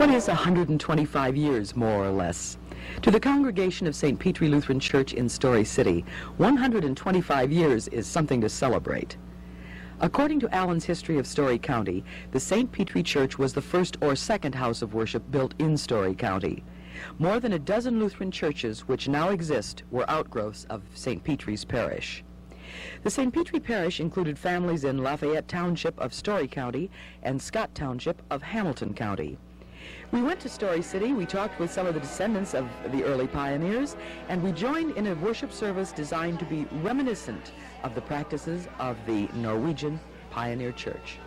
What is 125 years, more or less? To the congregation of St. Petri Lutheran Church in Story City, 125 years is something to celebrate. According to Allen's History of Story County, the St. Petri Church was the first or second house of worship built in Story County. More than a dozen Lutheran churches which now exist were outgrowths of St. Petri's parish. The St. Petri parish included families in Lafayette Township of Story County and Scott Township of Hamilton County. We went to Story City, we talked with some of the descendants of the early pioneers, and we joined in a worship service designed to be reminiscent of the practices of the Norwegian pioneer church.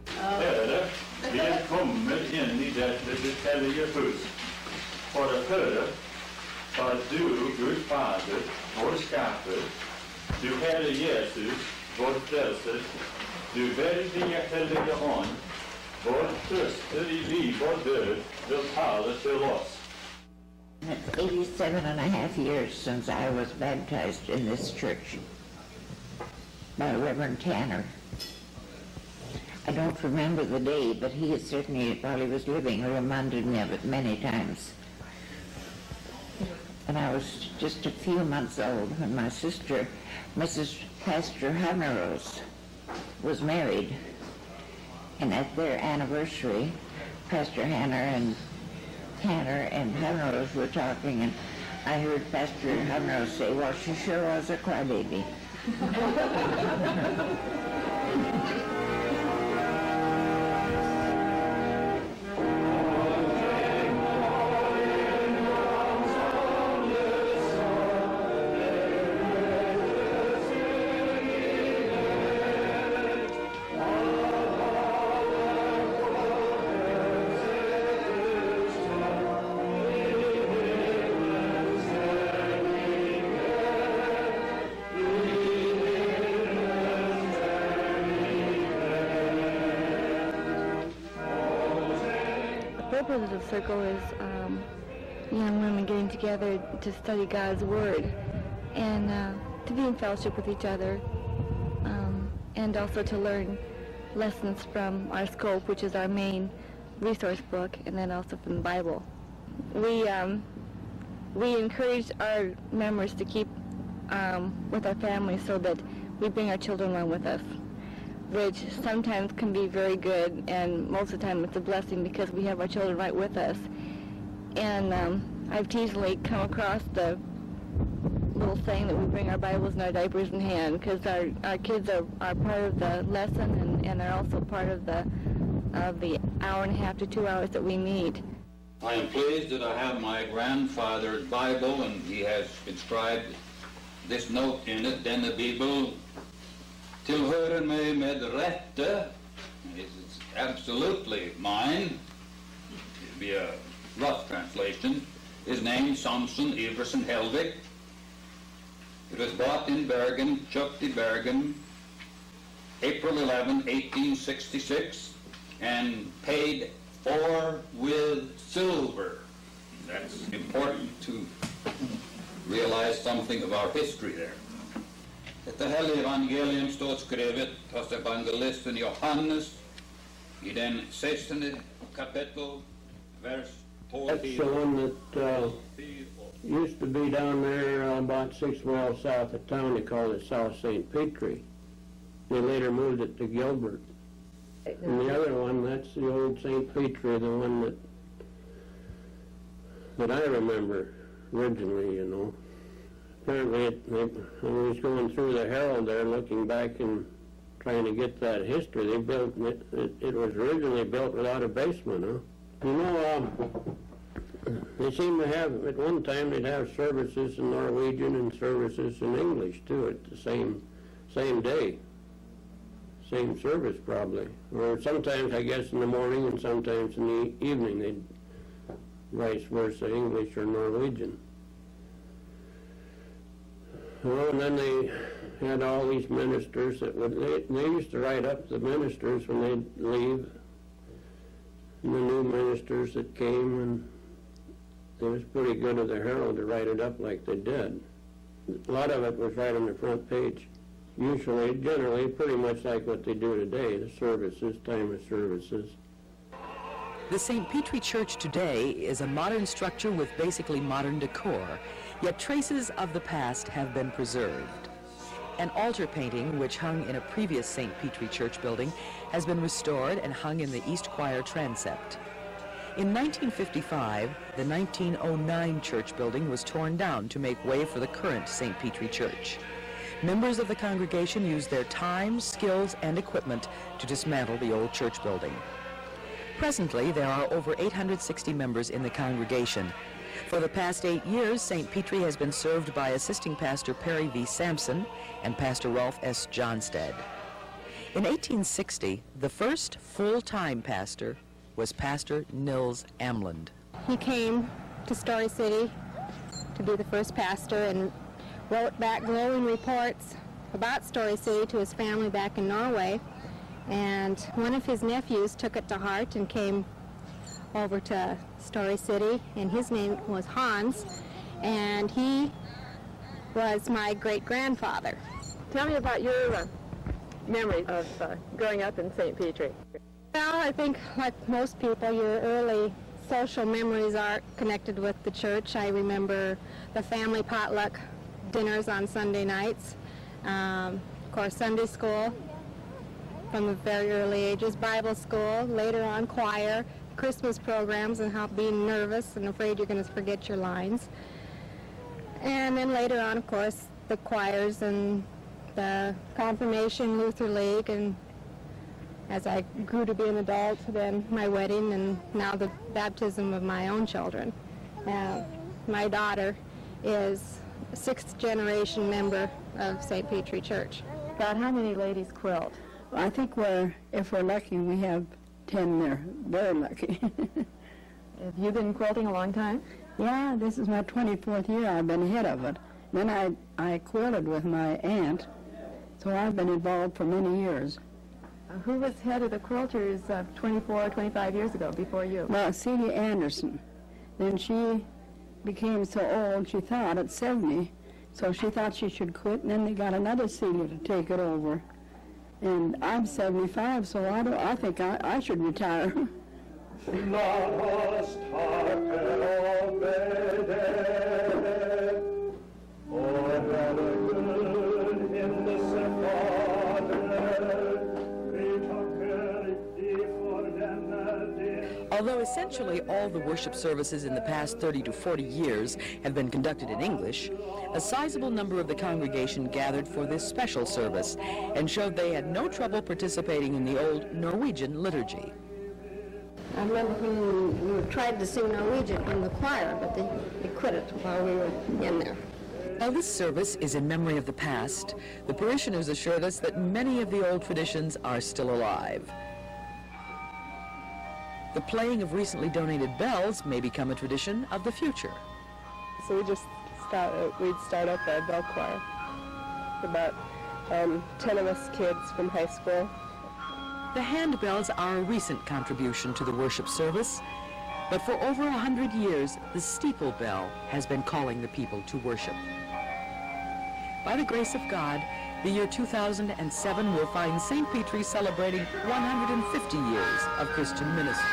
Herre, vi kommer inn I dette hellige hus for å høre at du, Gud Fader, vår skaper, du Herre Jesus, vår frelser, du veldige hellige ånd, vår trøster I liv og død, vil tale til oss. It's 87.5 years since I was baptized in this church by Reverend Tanner. I don't remember the day, but he certainly, while he was living, reminded me of it many times. And I was just a few months old when my sister, Mrs. Pastor Hammerose, was married. And at their anniversary, Pastor Tanner and Hammerose were talking, and I heard Pastor Hammerose say, well, she sure was a crybaby. The purpose of the circle is young women getting together to study God's Word and to be in fellowship with each other and also to learn lessons from our scope, which is our main resource book, and then also from the Bible. We encourage our members to keep with our families so that we bring our children along with us, which sometimes can be very good, and most of the time it's a blessing because we have our children right with us. And I've occasionally come across the little saying that we bring our Bibles and our diapers in hand, because our kids are part of the lesson and are also part of the hour and a half to 2 hours that we meet. I am pleased that I have my grandfather's Bible, and he has inscribed this note in it, denne Bibel tilhører meg med rette. It's absolutely mine. It'd be a rough translation. His name, Samson Iversen Helvig. It was bought in Bergen, Chuck in Bergen, April 11, 1866, and paid for with silver. That's important to realize something of our history there. Dette hellige evangelium står skrevet hos evangelisten Johannes I den 16. kapittel, vers 12. That's the one that used to be down there about 6 miles south of town. They called it South St. Petri. They later moved it to Gilbert. And the other one, that's the old St. Petri, the one that I remember originally, you know. Apparently, I was going through the Herald there, looking back and trying to get that history. They built it was originally built without a basement, huh? You know, they seem to have, at one time, they'd have services in Norwegian and services in English, too, at the same day. Same service, probably. Or sometimes, I guess, in the morning and sometimes in the evening, they'd vice versa, English or Norwegian. Well, and then they had all these ministers that they used to write up the ministers when they'd leave, and the new ministers that came, and it was pretty good of the Herald to write it up like they did. A lot of it was right on the front page. Usually, generally, pretty much like what they do today, the services, time of services. The St. Petri Church today is a modern structure with basically modern decor, yet traces of the past have been preserved. An altar painting, which hung in a previous St. Petri Church building, has been restored and hung in the East Choir transept. In 1955, the 1909 church building was torn down to make way for the current St. Petri Church. Members of the congregation used their time, skills, and equipment to dismantle the old church building. Presently, there are over 860 members in the congregation. For the past 8 years, St. Petri has been served by Assisting Pastor Perry V. Sampson and Pastor Rolf S. Johnstead. In 1860, the first full-time pastor was Pastor Nils Amland. He came to Story City to be the first pastor and wrote back glowing reports about Story City to his family back in Norway. And one of his nephews took it to heart and came over to Story City, and his name was Hans, and he was my great-grandfather. Tell me about your memory of growing up in St. Petri. Well, I think like most people, your early social memories are connected with the church. I remember the family potluck dinners on Sunday nights, of course Sunday school from the very early ages, Bible school, later on choir, Christmas programs, and how being nervous and afraid you're going to forget your lines. And then later on, of course, the choirs and the confirmation, Luther League, and as I grew to be an adult, then my wedding, and now the baptism of my own children. My daughter is a sixth-generation member of St. Petri Church. About how many ladies quilt? I think if we're lucky, we have 10 there. Very lucky. Have you been quilting a long time? Yeah, this is my 24th year. I've been ahead of it. Then I quilted with my aunt, so I've been involved for many years. Who was head of the quilters 24, 25 years ago, before you? Well, Celia Anderson. Then she became so old, she thought, at 70, so she thought she should quit, and then they got another Celia to take it over. And I'm 75, so I think I should retire. Although essentially all the worship services in the past 30 to 40 years have been conducted in English, a sizable number of the congregation gathered for this special service and showed they had no trouble participating in the old Norwegian liturgy. I remember when we tried to sing Norwegian in the choir, but they quit it while we were in there. While this service is in memory of the past, the parishioners assured us that many of the old traditions are still alive. The playing of recently donated bells may become a tradition of the future. So we'd start up a bell choir. About 10 of us kids from high school. The handbells are a recent contribution to the worship service, but for over 100 years, the steeple bell has been calling the people to worship. By the grace of God, the year 2007 will find St. Petri celebrating 150 years of Christian ministry.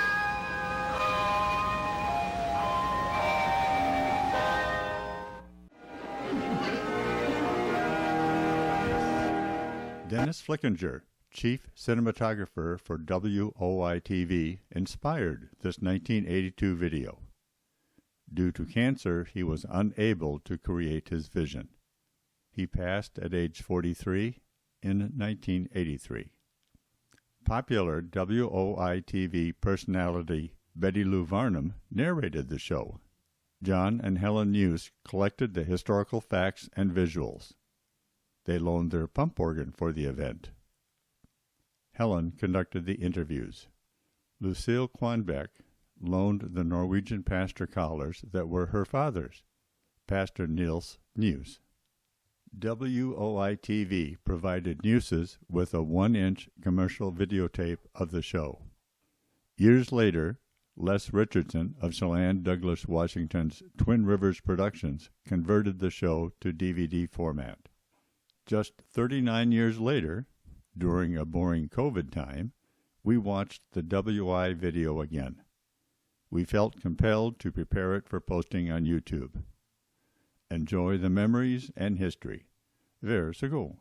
Dennis Flickinger, chief cinematographer for WOI TV, inspired this 1982 video. Due to cancer, he was unable to create his vision. He passed at age 43 in 1983. Popular WOI TV personality Betty Lou Varnum narrated the show. John and Helen Njus collected the historical facts and visuals. They loaned their pump organ for the event. Helen conducted the interviews. Lucille Kwanbeck loaned the Norwegian pastor collars that were her father's, Pastor Nils Njus. WOI TV provided Njuses with a 1-inch commercial videotape of the show. Years later, Les Richardson of Chelan Douglas Washington's Twin Rivers Productions converted the show to DVD format. Just 39 years later, during a boring COVID time, we watched the WI video again. we felt compelled to prepare it for posting on YouTube. Enjoy the memories and history. Ver så god.